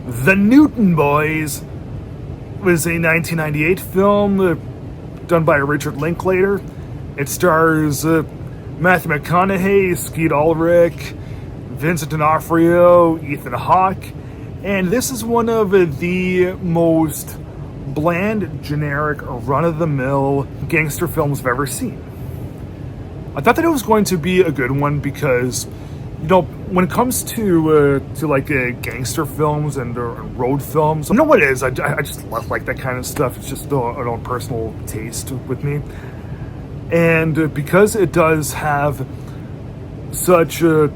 The Newton Boys was a 1998 film done by Richard Linklater. It stars Matthew McConaughey, Skeet Ulrich, Vincent D'Onofrio, Ethan Hawke, and this is one of the most bland, generic, run-of-the-mill gangster films I've ever seen. I thought that it was going to be a good one because, you know, when it comes to gangster films and road films, you know what it is? I just like that kind of stuff. It's just an own personal taste with me. And because it does have such a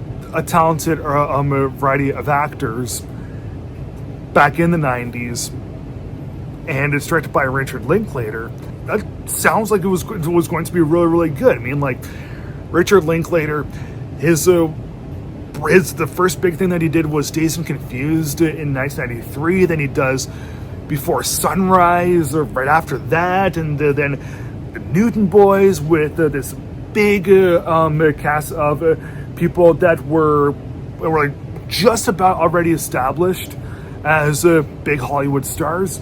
talented variety of actors back in the 90s, and it's directed by Richard Linklater, that sounds like it was going to be really, really good. I mean, like, Richard Linklater, the first big thing that he did was Dazed and Confused in 1993. Then he does Before Sunrise right after that, and then the Newton Boys with this big cast of people that were like just about already established as big Hollywood stars.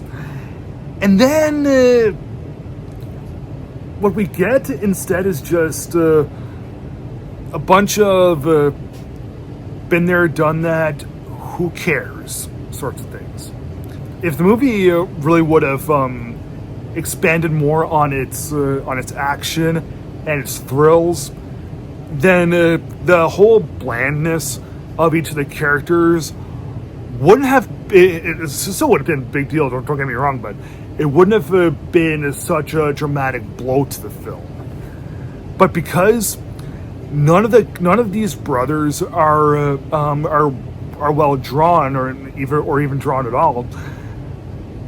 And then what we get instead is just a bunch of been there, done that, who cares sorts of things. If the movie really would have expanded more on its action and its thrills, then the whole blandness of each of the characters wouldn't have been, it still would have been a big deal, don't get me wrong, but it wouldn't have been such a dramatic blow to the film. But because none of these brothers are well drawn or even drawn at all,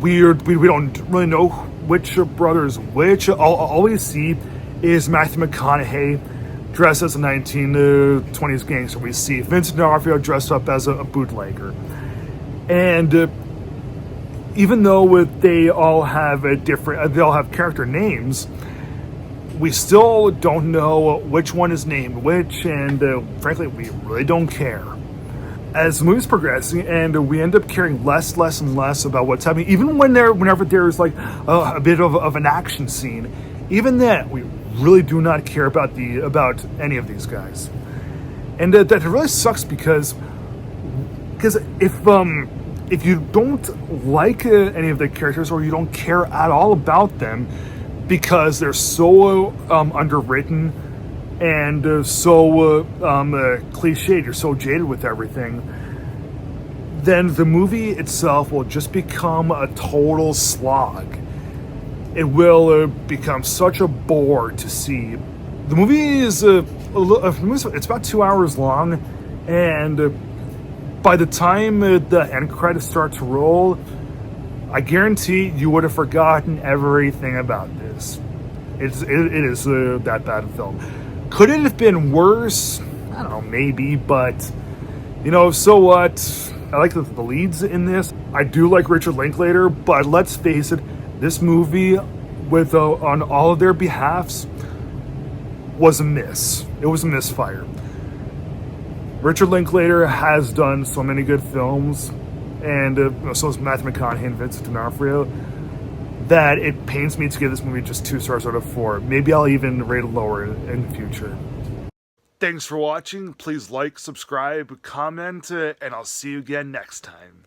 we don't really know which brother is which. All we see is Matthew McConaughey dressed as a 1920s gangster. We see Vincent D'Onofrio dressed up as a bootlegger. And even though they all have character names, we still don't know which one is named which, and frankly, we really don't care. As the movie's progressing, and we end up caring less and less about what's happening, even whenever there's like a bit of an action scene, even then, we really do not care about any of these guys. And that really sucks because if you don't like any of the characters, or you don't care at all about them because they're so underwritten and so cliched, you're so jaded with everything, then the movie itself will just become a total slog. It will become such a bore to see. The movie is it's about 2 hours long, and by the time the end credits start to roll, I guarantee you would have forgotten everything about this. It is that bad a film. Could it have been worse? I don't know, maybe, but you know, so what? I like the leads in this. I do like Richard Linklater, but let's face it, this movie, with on all of their behalfs, was a miss. It was a misfire. Richard Linklater has done so many good films, and so is Matthew McConaughey and Vincent D'Onofrio, that it pains me to give this movie just 2 stars out of 4. Maybe I'll even rate it lower in the future. Thanks for watching. Please like, subscribe, comment, and I'll see you again next time.